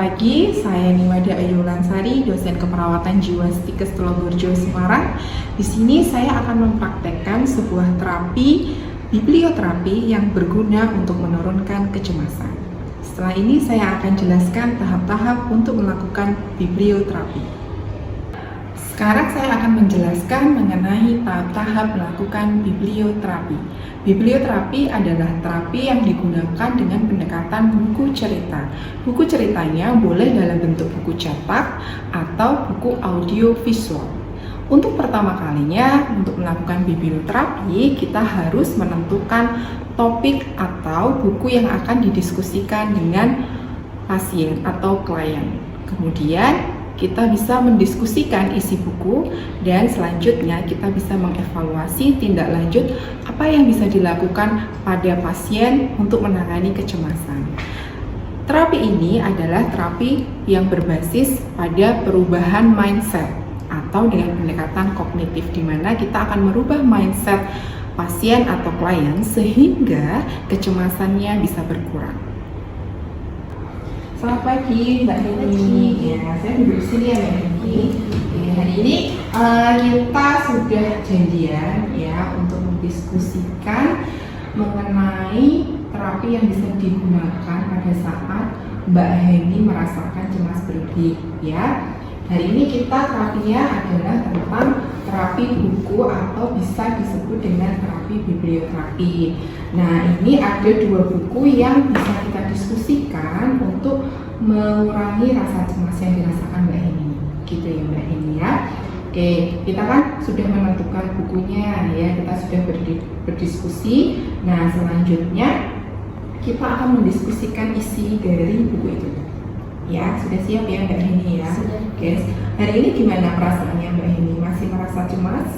pagi, saya Nimada Ayu Lansari, dosen keperawatan jiwa Stikes Tulungagung, Semarang. Di sini saya akan mempraktekkan sebuah terapi biblioterapi yang berguna untuk menurunkan kecemasan. Setelah ini saya akan jelaskan tahap-tahap untuk melakukan biblioterapi. Sekarang saya akan menjelaskan mengenai tahap-tahap melakukan biblioterapi. Biblioterapi adalah terapi yang digunakan dengan pendekatan buku cerita. Buku ceritanya boleh dalam bentuk buku cetak atau buku audio visual. Untuk pertama kalinya, untuk melakukan biblioterapi, kita harus menentukan topik atau buku yang akan didiskusikan dengan pasien atau klien. Kemudian, kita bisa mendiskusikan isi buku dan selanjutnya kita bisa mengevaluasi tindak lanjut apa yang bisa dilakukan pada pasien untuk menangani kecemasan. Terapi ini adalah terapi yang berbasis pada perubahan mindset atau dengan pendekatan kognitif, di mana kita akan merubah mindset pasien atau klien sehingga kecemasannya bisa berkurang. Selamat pagi Mbak Heni. Ya, saya duduk di sini ya Mbak Heni. Hari ini kita sudah janjian ya untuk mendiskusikan mengenai terapi yang bisa digunakan pada saat Mbak Heni merasakan cemas berlebih ya. Hari ini kita terapinya adalah tentang terapi buku atau bisa disebut dengan terapi biblioterapi. Nah, ini ada dua buku yang bisa kita diskusikan untuk mengurangi rasa cemas yang dirasakan Mbak Heni. Gitu ya Mbak Heni ya. Oke, kita kan sudah menentukan bukunya ya, kita sudah berdiskusi. Nah, selanjutnya kita akan mendiskusikan isi dari buku itu. Ya, sudah siap ya Mbak Heni ya? Sudah. Oke, hari ini gimana perasaannya Mbak Heni? Masih merasa cemas?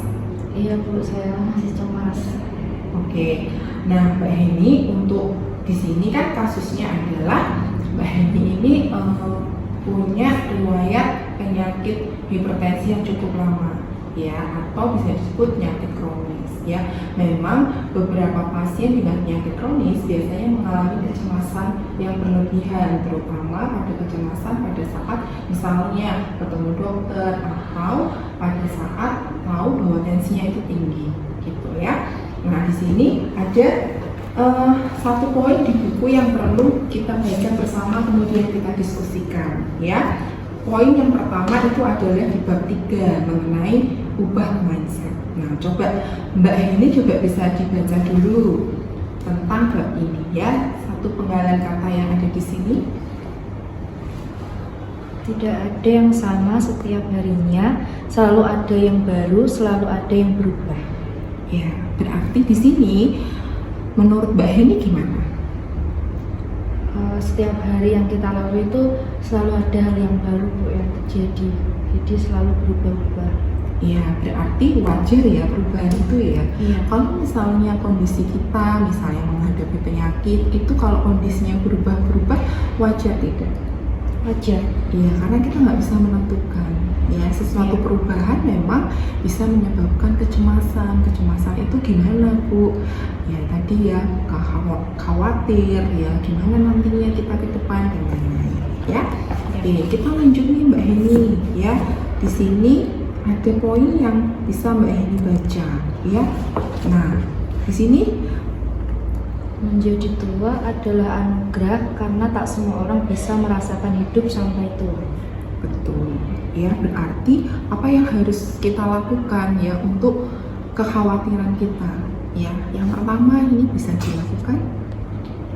Iya Bu, saya masih cemas. Oke, nah Mbak Heni untuk di sini kan kasusnya adalah Mbak Heni ini punya riwayat penyakit hipertensi yang cukup lama ya, atau bisa disebut penyakit kronis ya. Memang beberapa pasien dengan penyakit kronis biasanya mengalami kecemasan yang berlebihan, terutama pada kecemasan pada saat misalnya ketemu dokter atau pada saat tahu bahwa tensinya itu tinggi gitu ya. Nah, di sini ada satu poin di buku yang perlu kita baca bersama kemudian kita diskusikan ya. Poin yang pertama itu adalah di bab 3 mengenai ubah mindset. Nah, coba Mbak Heni juga bisa dibaca dulu tentang bab ini ya. Satu penggalan kata yang ada di sini. Tidak ada yang sama setiap harinya, selalu ada yang baru, selalu ada yang berubah. Ya, berarti di sini menurut Mbak Heni gimana? Setiap hari yang kita lalui itu selalu ada hal yang baru Bu yang terjadi. Jadi selalu berubah-ubah. Ya, berarti wajar ya perubahan itu ya. Iya. Kalau misalnya kondisi kita misalnya menghadapi penyakit itu kalau kondisinya berubah-berubah, wajar tidak? Wajar. Iya, karena kita nggak bisa menentukan. Ya, sesuatu Iya. perubahan memang bisa menyebabkan kecemasan. Kecemasan itu gimana Bu? Ya tadi ya, khawatir ya, gimana nantinya kita ke depan dan lain-lain. Ya, oke, kita lanjut nih Mbak Heni ya. Di sini ada poin yang bisa Mbak Heni baca ya. Nah, di sini Menjadi tua adalah anugerah karena tak semua orang bisa merasakan hidup sampai tua. betul ya, berarti apa yang harus kita lakukan ya untuk kekhawatiran kita ya. Yang pertama ini bisa dilakukan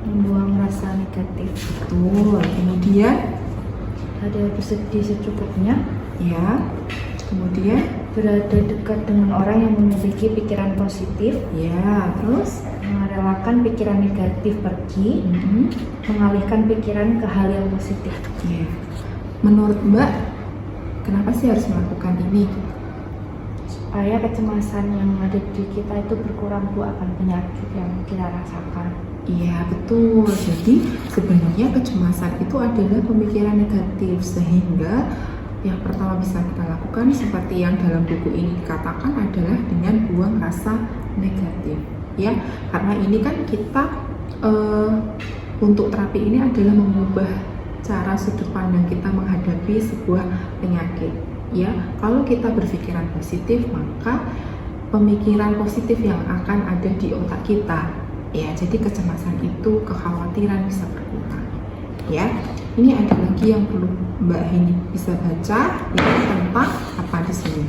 Membuang rasa negatif. betul. Kemudian Ada bersedih secukupnya. ya, kemudian Berada dekat dengan orang yang memiliki pikiran positif. ya, terus Merelakan pikiran negatif pergi. Mengalihkan pikiran ke hal yang positif. ya. Menurut Mbak, kenapa sih harus melakukan ini? Supaya kecemasan yang ada di kita itu berkurang Bu akan penyakit yang kita rasakan. Iya betul, jadi sebenarnya kecemasan itu adalah pemikiran negatif, sehingga yang pertama bisa kita lakukan seperti yang dalam buku ini dikatakan adalah dengan buang rasa negatif ya. Karena ini kan kita untuk terapi ini adalah mengubah cara sudut pandang kita menghadapi sebuah penyakit. Ya, kalau kita berpikiran positif, maka pemikiran positif yang akan ada di otak kita. Ya, jadi kecemasan itu, kekhawatiran bisa berkurang. Ya, ini ada lagi yang perlu Mbak Heni bisa baca, yaitu tentang apa di sini.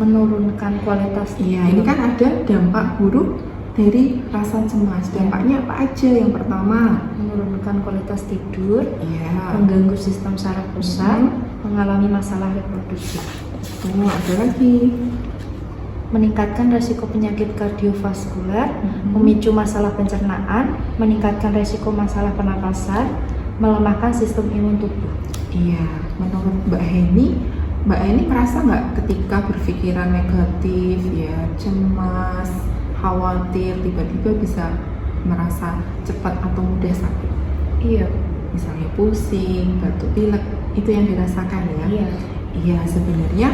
Menurunkan kualitas Iya, ini kan ada dampak buruk dari rasa cemas. Dampaknya apa aja? Yang pertama, menurunkan kualitas tidur, iya, mengganggu sistem saraf pusat, mengalami masalah reproduksi. ada lagi, Meningkatkan resiko penyakit kardiovaskular, memicu masalah pencernaan, meningkatkan resiko masalah pernapasan, melemahkan sistem imun tubuh. iya. Menurut Mbak Heni merasa nggak ketika berpikiran negatif, ya, cemas, khawatir, tiba-tiba bisa merasa cepat atau mudah sakit? Iya. Misalnya pusing, batuk pilek, itu yang dirasakan ya? Iya. Iya, sebenarnya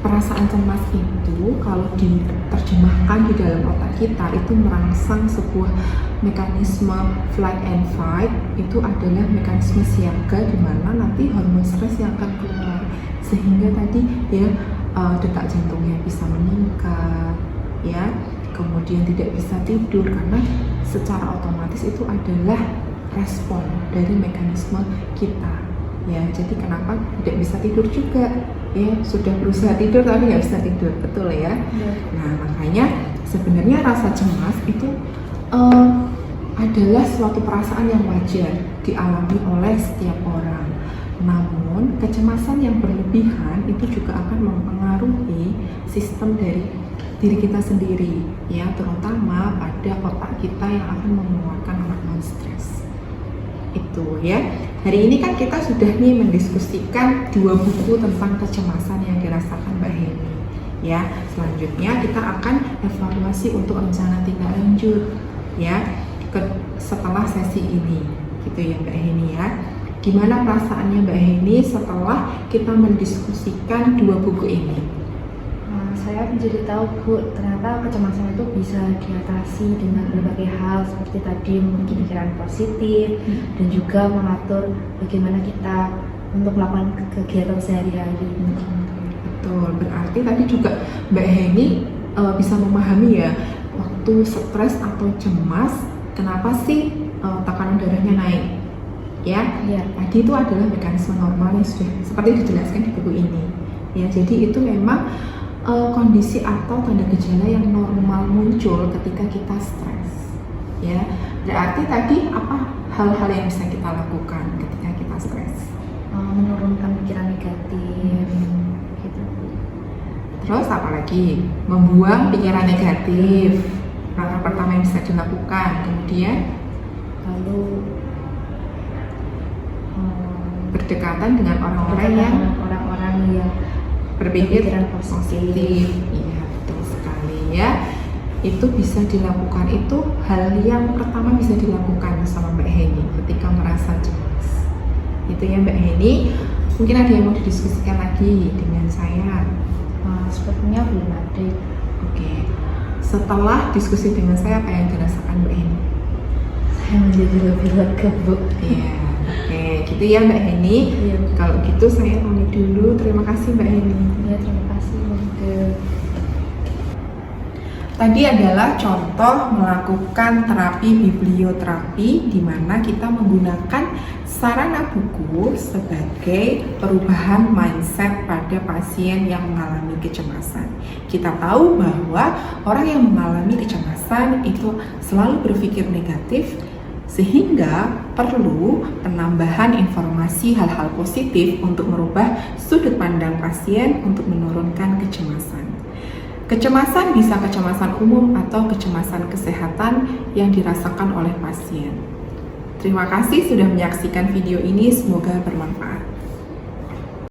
perasaan cemas itu kalau diterjemahkan di dalam otak kita itu merangsang sebuah mekanisme flight and fight. Itu adalah mekanisme siaga di mana nanti hormon stres yang akan keluar, sehingga tadi ya detak jantungnya bisa meningkat, ya, kemudian tidak bisa tidur karena secara otomatis itu adalah respon dari mekanisme kita. Ya, jadi kenapa tidak bisa tidur juga? Ya, sudah berusaha tidur tapi nggak bisa tidur, betul ya? Nah, makanya sebenarnya rasa cemas itu adalah suatu perasaan yang wajar dialami oleh setiap orang. Namun, kecemasan yang berlebihan itu juga akan mempengaruhi sistem dari diri kita sendiri, ya, terutama pada otak kita yang akan mengeluarkan hormon stres. Itu ya. Hari ini kan kita sudah nih mendiskusikan 2 buku tentang kecemasan yang dirasakan Mbak Heni. Ya, selanjutnya kita akan evaluasi untuk rencana tindak lanjut ya setelah sesi ini. Gitu ya Mbak Heni ya. Gimana perasaannya Mbak Heni setelah kita mendiskusikan 2 buku ini? Saya menjadi tahu Bu, ternyata kecemasan itu bisa diatasi dengan berbagai hal seperti tadi memiliki pikiran positif dan juga mengatur bagaimana kita untuk melakukan kegiatan sehari-hari. Betul, berarti tadi juga Mbak Heni bisa memahami ya waktu stres atau cemas kenapa sih tekanan darahnya naik. Ya, tadi itu adalah mekanisme normal yang sudah seperti dijelaskan di buku ini. Ya, jadi itu memang kondisi atau tanda gejala yang normal muncul ketika kita stres. Ya, berarti tadi apa hal-hal yang bisa kita lakukan ketika kita stres? Menurunkan pikiran negatif. Gitu. Terus apa lagi? Membuang pikiran negatif. Langkah pertama yang bisa dilakukan. Kemudian Lalu berdekatan dengan orang-orang yang berpikiran positif. Iya, betul sekali ya. Itu bisa dilakukan, itu hal yang pertama bisa dilakukan sama Mbak Heni ketika merasa cemas. Itu ya Mbak Heni. Mungkin ada yang mau didiskusikan lagi dengan saya? Sepertinya belum ada. Oke. Setelah diskusi dengan saya, apa yang dirasakan Mbak Heni? Saya menjadi lebih lega Bu. Iya. Oke, gitu ya Mbak Heni. Iya. Kalau gitu saya pamit dulu. Terima kasih Mbak Heni. Ya, terima kasih Bu. Tadi adalah contoh melakukan terapi biblioterapi di mana kita menggunakan sarana buku sebagai perubahan mindset pada pasien yang mengalami kecemasan. Kita tahu bahwa orang yang mengalami kecemasan itu selalu berpikir negatif, sehingga perlu penambahan informasi hal-hal positif untuk merubah sudut pandang pasien untuk menurunkan kecemasan. Kecemasan bisa kecemasan umum atau kecemasan kesehatan yang dirasakan oleh pasien. Terima kasih sudah menyaksikan video ini, semoga bermanfaat.